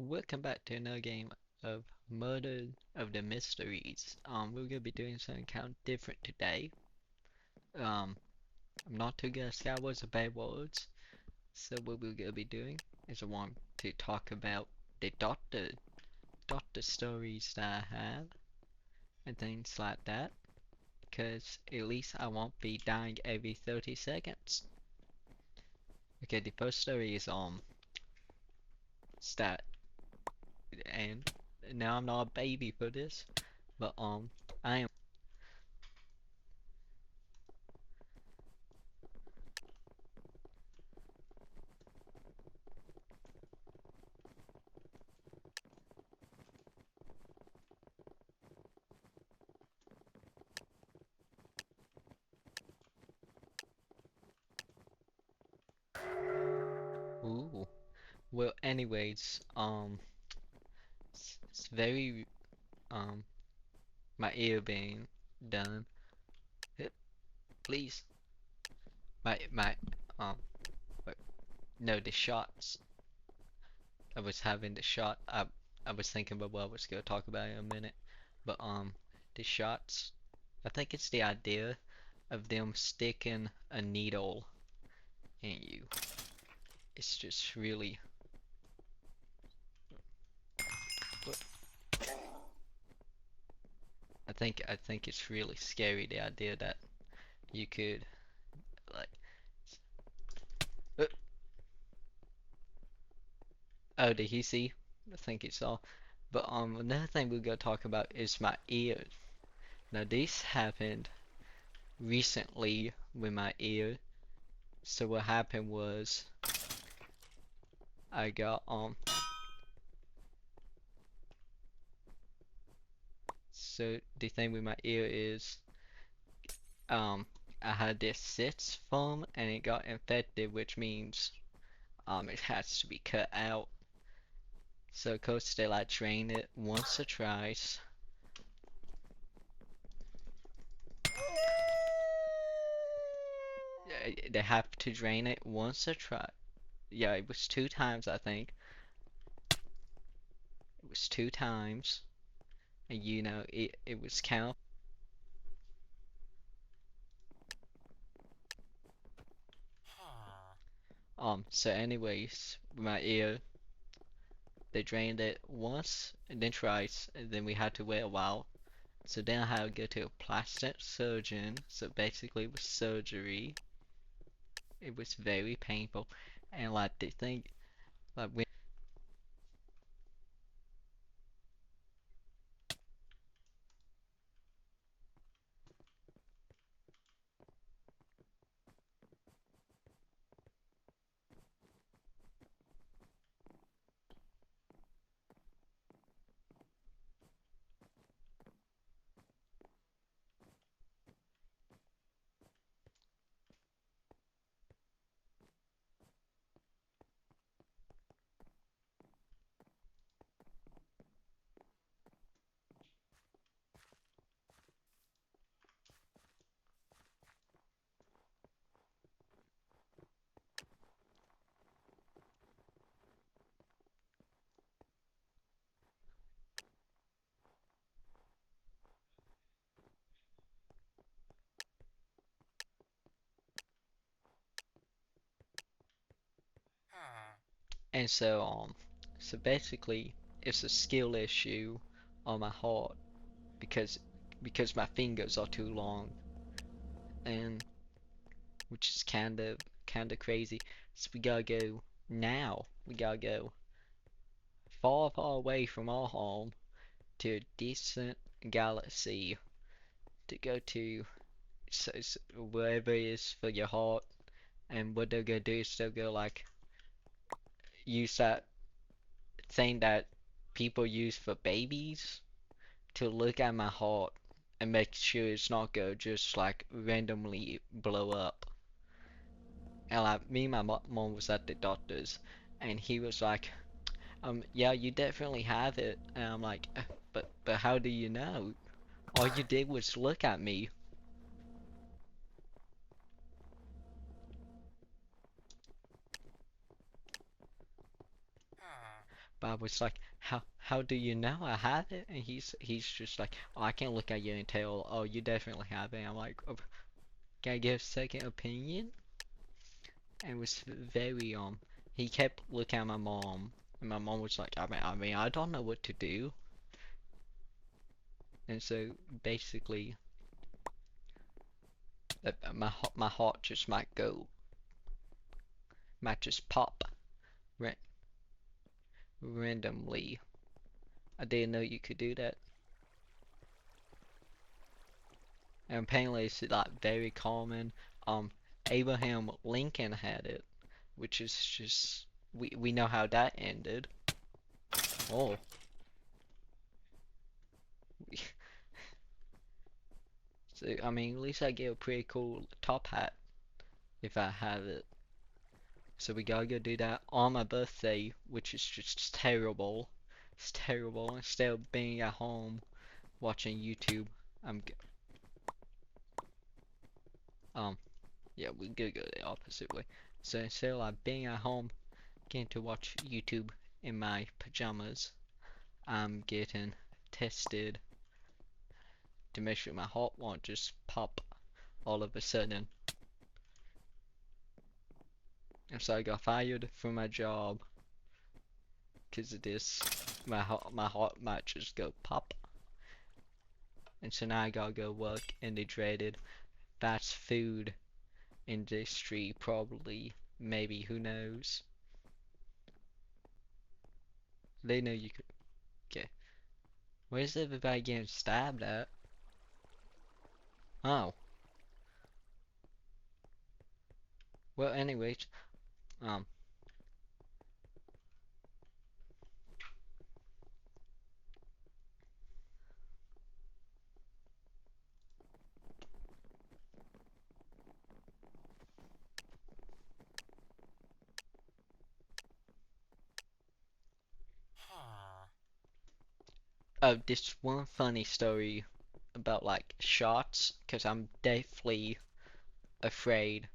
Welcome back to another game of Murder of the Mysteries. We're gonna be doing something kind of different today. Um, I'm not too good at Skywars or bad words, so what we're gonna be doing is I want to talk about the doctor stories that I have and things like that, because at least I won't be dying every 30 seconds. Okay, the first story is stat, and now I'm not a baby for this, but I am. Ooh. Well, anyways, it's very um my ear being done. Eh, Please, my um what- no, the shots. I was having the shot. I was thinking about what I was gonna talk about in a minute, but the shots. I think it's the idea of them sticking a needle in you. It's just really. What- I think it's really scary, the idea that you could like. uh, Oh, did he see? I think he saw. But another thing we're gonna talk about is my ears. Now this happened recently with my ear. So what happened was I got so the thing with my ear is um I had this cyst form and it got infected, which means it has to be cut out. So of course they like drain it once or twice. They have to drain it once or twice. Yeah, it was 2 times I think. It was 2 times. And it was count. So anyways, with my ear, they drained it once and then twice, and then we had to wait a while. So then I had to go to a plastic surgeon. So basically it was surgery. It was very painful. And like the thing, like when and so basically it's a skill issue on my heart because my fingers are too long and which is kind of crazy. So we gotta go now. We gotta go far, far away from our home to a distant galaxy to go to wherever it is for your heart. And what they're gonna do is they'll go like use that thing that people use for babies to look at my heart and make sure it's not gonna just like randomly blow up. And like me and my mom was at the doctor's and he was like, yeah, you definitely have it. And I'm like, but how do you know? All you did was look at me. But I was like, how do you know I have it? And he's just like, oh, I can look at you and tell, oh, you definitely have it. I'm like, oh, can I get a second opinion? And it was very he kept looking at my mom, and my mom was like, I mean, I don't know what to do. And so basically, my heart just might just pop ra randomly. I didn't know you could do that. And apparently it's like very common. Um, Abraham Lincoln had it, which is just we know how that ended. Oh, so I mean, at least I get a pretty cool top hat if I have it. So we gotta go do that on my birthday, which is just terrible. It's terrible. Instead of being at home watching YouTube, I'm um yeah, we could go the opposite way. So instead of like being at home getting to watch YouTube in my pajamas, I'm getting tested to make sure my heart won't just pop all of a sudden. And so I got fired from my job because of this. My heart might just go pop. And so now I gotta go work in the dreaded fast food industry, probably, maybe, who knows. They know you could. Okay. Where's everybody getting stabbed at? Oh. Well, anyways, um, this one funny story about like shots, because I'm deathly afraid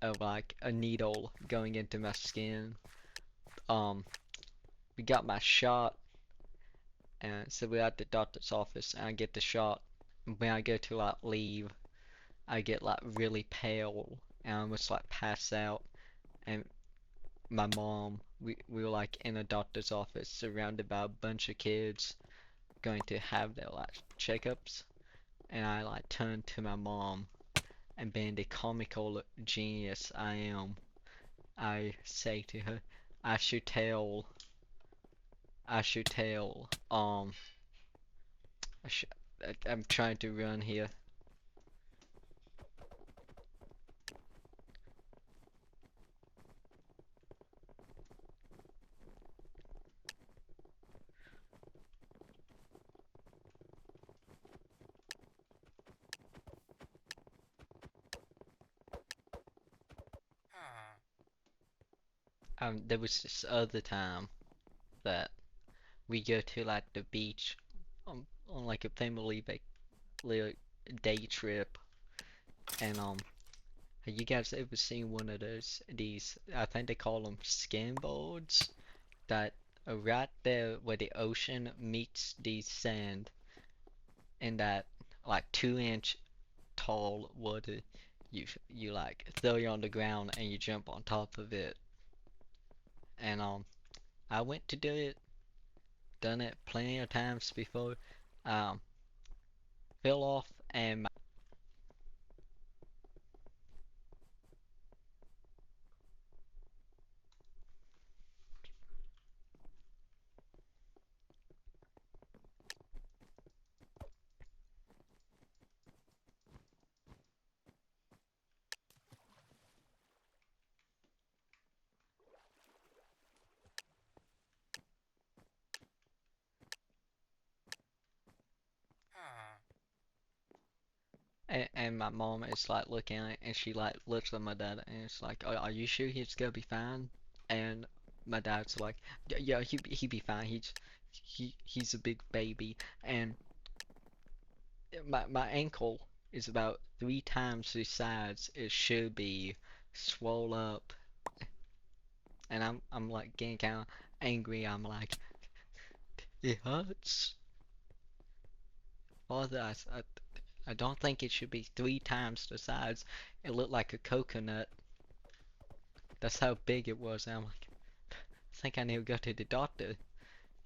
of like a needle going into my skin. Um, we got my shot, and so we're at the doctor's office, and I get the shot. When I go to like leave, I get like really pale, and I almost like pass out. And my mom, we were like in a doctor's office, surrounded by a bunch of kids going to have their like checkups, and I like turned to my mom, and being the comical genius I am, I say to her, I should tell, I should tell, I sh I'm trying to run here. There was this other time that we go to like the beach on like a family like, day trip, and have you guys ever seen one of these, I think they call them skimboards, that are right there where the ocean meets the sand, and that like 2 inch tall water, you like throw you on the ground and you jump on top of it. And I went to do it, done it plenty of times before. Um, fell off and and my mom is like looking at it, and she like looks at my dad and it's like, are you sure he's gonna be fine? And my dad's like, yeah, he be fine. He's a big baby, and my ankle is about 3 times the size it should be, swole up, and I'm like getting kind of, angry. I'm like, it hurts. Father, I don't think it should be 3 times the size. It looked like a coconut. That's how big it was. And I'm like, I think I need to go to the doctor.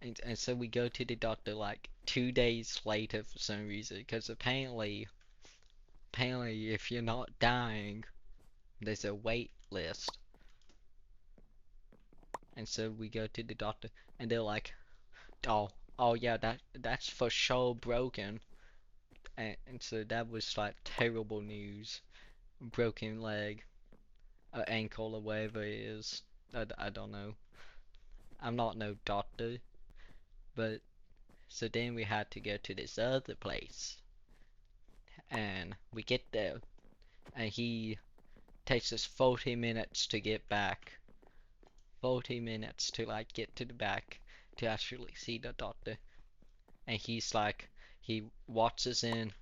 And so we go to the doctor like 2 days later for some reason. Because apparently if you're not dying, there's a wait list. And so we go to the doctor and they're like, oh, oh yeah, that's for sure broken. And so that was like terrible news. Broken leg, ankle, or whatever it is. I don't know. I'm not no doctor, but so then we had to go to this other place, and we get there, and he takes us 40 minutes to get back. 40 minutes to like get to the back to actually see the doctor, and he's like, he walks us in,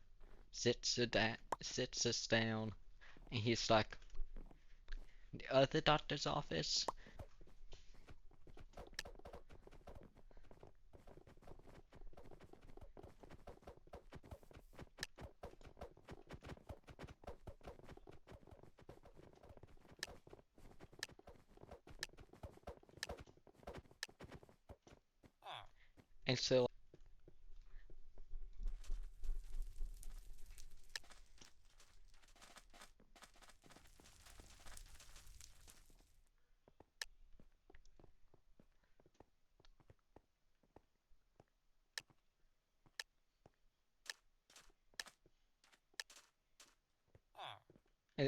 sits us down, and he's like, the other doctor's office. And so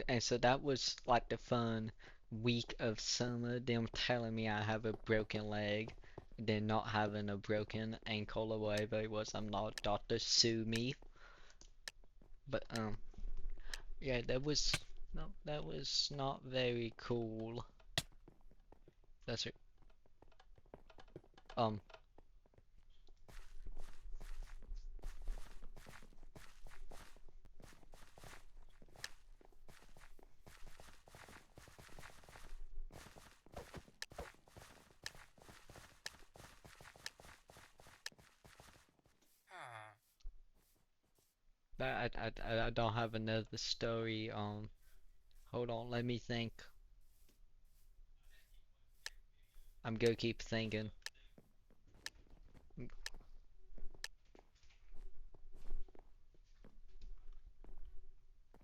and so that was like the fun week of summer, them telling me I have a broken leg, then not having a broken ankle or whatever it was. I'm not doctor, sue me. But yeah, that was no, that was not very cool. That's it. Um, but I don't have another story. Hold on, let me think. I'm gonna keep thinking.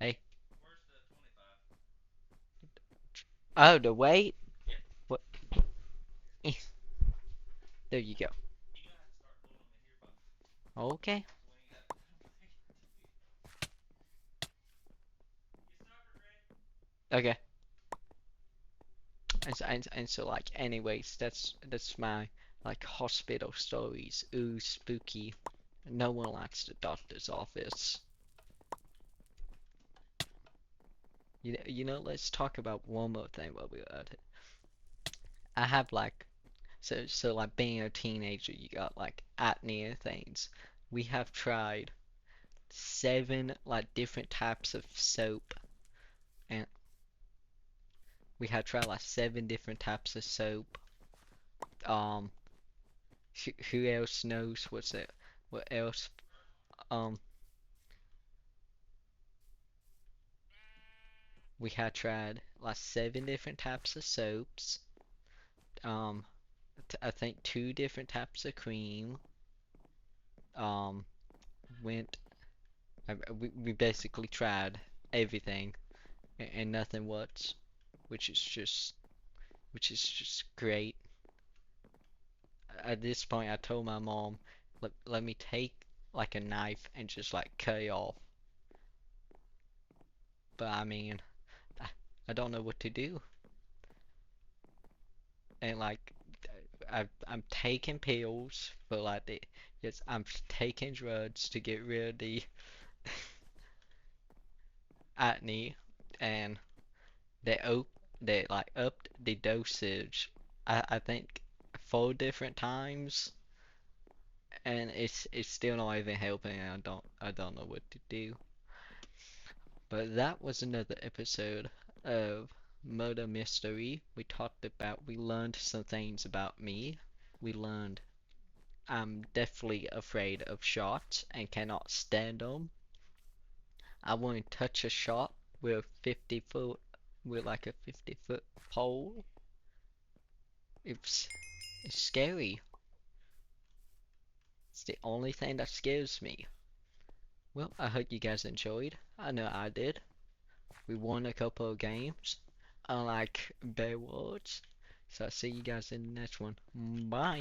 Hey, oh, the weight? What? There you go. Okay. Okay. And so like anyways, that's my like hospital stories. Ooh, spooky. No one likes the doctor's office. Let's talk about one more thing while we're at it. I have like so like being a teenager, you got like acne things. We have tried 7 like different types of soap, and we have tried like 7 different types of soap. Um, who else knows what's it? What else? Um, we had tried like 7 different types of soaps. Um, I think 2 different types of cream. Um, went. We basically tried everything and nothing works, which is just which is just great. At this point, I told my mom, let me take like a knife and just like cut it off. But I mean, I, I don't know what to do. And like, I'm taking pills for like the yes, I'm taking drugs to get rid of the acne, and they op they like upped the dosage. I think 4 different times, and it's still not even helping. I don't know what to do. But that was another episode of Murder Mystery. We learned some things about me. we learned. I'm definitely afraid of shots and cannot stand them. I won't touch a shot with 50 foot, with like a 50-foot pole. It's, it's scary. It's the only thing that scares me. Well, I hope you guys enjoyed. I know I did. We won a couple of games, unlike Bear Wars. So I'll see you guys in the next one. Bye.